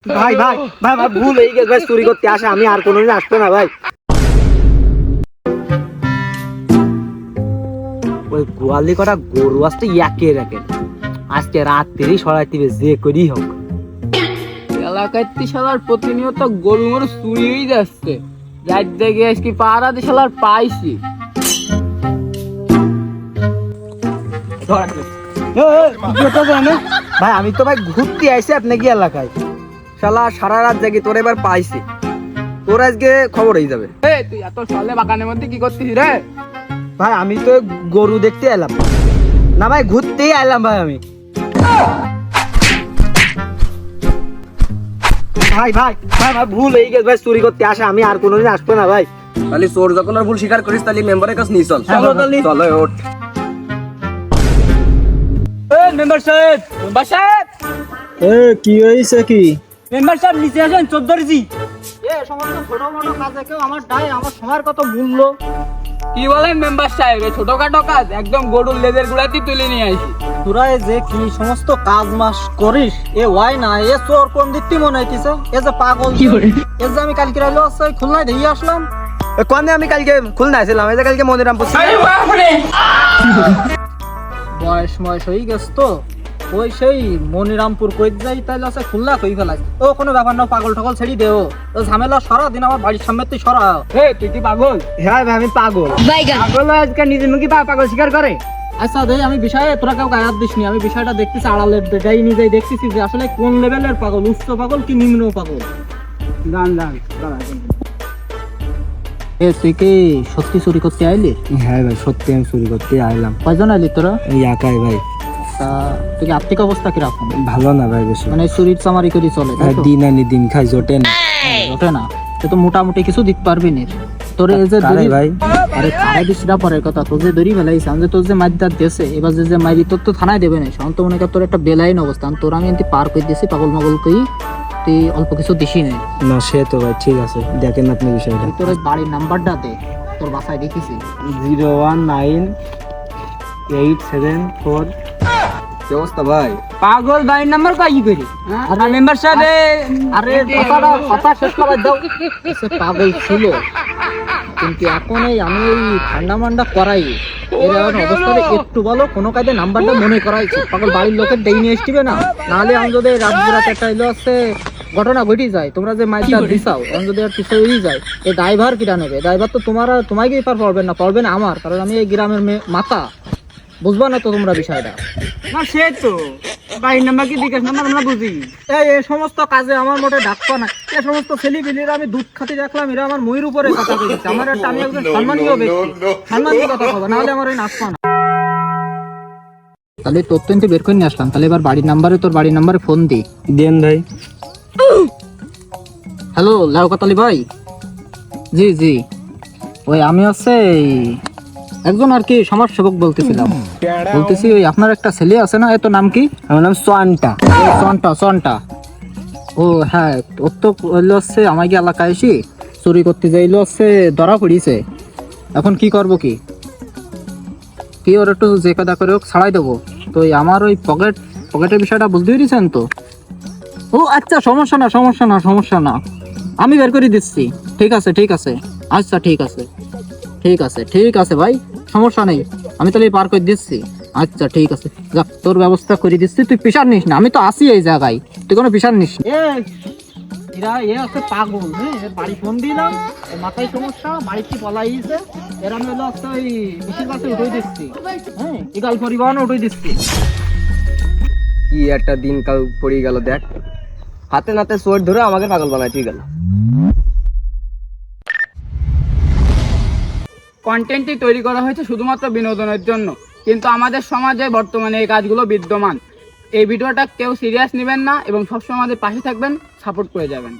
ভাই ভাই ভাই আমার ভুল হয়ে গেছে ভাই, চুরি করতে আসে, আমি আর কোনোদিন আসবো না ভাই। ওই গোয়ালি কটা গরু আসতে একে রাখেন, আজকে রাত্রি সরাইতে হবে যে করেই হোক। এলাকায় শালার প্রতিনিয়ত গরু মরু চুরি হয়ে যাচ্ছে, রাত দেখে আজকে পাহারা দিয়ে শালার পাইছি। ভাই আমি তো ভাই ঘুরতে আইছি আপনাকে এলাকায়, শালা সারা রাত জাগি তোর এবার পাইছি, তোর আজকে খবর হয়ে যাবে। তুই এত সলে বাগানের মধ্যে কি করছিস রে? ভাই আমি তো গরু দেখতে এলাম না ভাই, ঘুরতেই এলাম ভাই আমি। ভাই ভাই ভাই ভাই ভুল হয়ে গেছে ভাই, চুরি করতে আসে, আমি আর কোনোদিন আসবো না ভাই। তাহলে চোর যখন আর ভুল স্বীকার করিস তাহলে মেম্বারের কাছে নিয়ে চল। চলো তাহলে। চলো ওঠ। মেম্বার সাহেব, মেম্বার সাহেব, কি হয়েছে কি? মেম্বার সাহেব নিচে আসেন, 14 জি। সমস্ত ছোট মোটো কাজে কেউ আমার ডাই, আমার সময়ের কত মূল্য। কি বলেন মেম্বার সাহেব? এই ছোটখাটো কাজ একদম গরুর লেজের গুড়াতে তুলে নিয়ে আসি। তোরা যে কি সমস্ত কাজ মাস করিস, এ ওয়াই না, এ চোর কোন দিকটি মনে হইতেছে, এ যে পাগল। এ যে আমি কালকে রাইলো আছে খুলনায় দিয়ে আসলাম। কোনে আমি কালকে খুলনায় ছিলাম, এই যে কালকে মনিরামপুর। বয়স ময়স হয়ে গেছে তো, ওই সেই মনিরামপুর কই যাই তাইলে আছে খুলনা কই ফেলাই। ও কোনো ব্যাপার না, পাগল ঠাগল ছেড়ি দেও, ও ঝামেলা সারাদিন আমার বাড়ির সামনে তুই সরা। তুই কি পাগল? হ্যাঁ ভাই আমি পাগল। পাগল আজকে নিজের মুখে পাগল স্বীকার করে। আচ্ছা দে, আমি বিষয়ে তোরা কেউ গায়ে হাত দিসনি, আমি বিষয়টা দেখতেছি আড়ালে যাই নিজেই দেখতেছি যে আসলে কোন লেভেলের পাগল, উচ্চ পাগল কি নিম্ন পাগল। তুই কি সত্যি চুরি করতে আইলি? হ্যাঁ ভাই সত্যি আমি চুরি করতে আইলাম। কয়জন আইলি তোরা? এই একাই ভাই। তা তুই কি আর্থিক অবস্থা কিরকম? ভালো না ভাই, বেশি মানে চুরির চামারি করে চলে, দিন আনি দিন খাই, জোটে না। জোটে না? তুই তো মোটামুটি কিছু দিতে পারবি না। তোর এই যে দড়ি ভাই, আরে থানায় দিছিরা পরের কথা, তোর যে দড়ি ফেলাইছে, আমি যে তোর যে মাইদার দেশে এবার যে মাইরি তোর তো থানায় দেবে না, সাধারণত মনে কর তোর একটা বেলাইন অবস্থান, তোর আমি এমনি পার করে দিয়েছি পাগল মাগল কই, তুই অল্প কিছু দিসি নাই না। সে তো ভাই ঠিক আছে, দেখেন আপনি বিষয়টা। তোর বাড়ির নাম্বারটা দে, তোর বাসায় দেখেছি 01987 কি অবস্থা ভাই? পাগল বাড়ির নাম্বার কই করি? আর মেম্বার সাহেব, আরে কথা শেষ করে দাও। সে পাগল ছিল, কিন্তু এখন এই আমি এই ঠান্ডা মান্ডা করাই এর অবস্থাতে একটু বলো কোনো কাজে নাম্বারটা মনে করাইছি, পাগল বাড়ির লোকের দেই নিয়ে আসবে না, নাহলে আমি যদি রাত বেরাতে একটা এলো আছে ঘটনা ঘটি যায়, তোমরা যে মাইকটা দিছাও আমি যদি আর পিছিয়ে হয়ে যায়, এই ড্রাইভার কিটা নেবে? ড্রাইভার তো তোমাকে পার পড়বে না, পড়বে না আমার, কারণ আমি এই গ্রামের মাথা, বুঝবা না তো তোমরা বিষয়টা? না সে তো বাড়ির নাম্বার কি বিকাশ নাম্বার আমরা বুঝি। এই সমস্ত কাজে আমার মোটে ডাকবা না, এই সমস্ত ছেলেপিলেরা আমি দুধ খাতে দেখলাম, এরা আমার ময়ূর উপরে কথা কইছে, আমার একটা আমি একজন সম্মানীয় ব্যক্তি, সম্মানীয় কথা কবা, নাহলে আমার ওই নাচবা না। তাহলে তোর তো বের করে নিয়ে আসলাম, তাহলে এবার বাড়ির নাম্বারে, তোর বাড়ির নাম্বারে ফোন দি। দেন ভাই। হ্যালো লাউকাতালি ভাই। জি জি, ওই আমি আছে একজন আর কি সমাজসেবক বলতেছিলাম, বলতেছি ওই আপনার একটা ছেলে আছে না, এত নাম কি? আমার নাম সোয়ান্টা। সোয়ান্টা। ও হ্যাঁ, ওর তো হইলো হচ্ছে আমাকে এলাকায় এসে চুরি করতে যাইলো হচ্ছে, ধরা পড়িয়েছে। এখন কি করব কি ওর একটু যে কাদা করে হোক ছাড়াই দেবো। তো আমার ওই পকেটের বিষয়টা বুঝতে পেরেছেন তো? ও আচ্ছা, সমস্যা না, আমি বের করে দিচ্ছি। ঠিক আছে আচ্ছা ঠিক আছে ভাই, সমস্যা নেই, আমি তাহলে পার করে দিচ্ছি। আচ্ছা ঠিক আছে, যাক তোর ব্যবস্থা করে দিচ্ছি, তুই প্রেশার নিস না, আমি তো আসি এই জায়গায়, তুই কোনো প্রেশার নিস না। পাগল, বাড়ি ফোন দিলাম, মাথায় সমস্যা, বাড়িতে পলাইছে, এর আমি হলো একটা ওই বিশেষ বাসে উঠে দিচ্ছি, হ্যাঁ ইকাল পরিবহনে উঠে দিচ্ছি। কি একটা দিন কাল পড়ে গেল দেখ, হাতে নাতে চোর ধরে আমাকে পাগল বানাই ঠিক গেল। কন্টেন্টটি তৈরি করা হয়েছে শুধুমাত্র বিনোদনের জন্য, কিন্তু আমাদের সমাজে বর্তমানে এই কাজগুলো বিদ্যমান। এই ভিডিওটা কেউ সিরিয়াস নেবেন না এবং সবসময় আমাদের পাশে থাকবেন, সাপোর্ট করে যাবেন।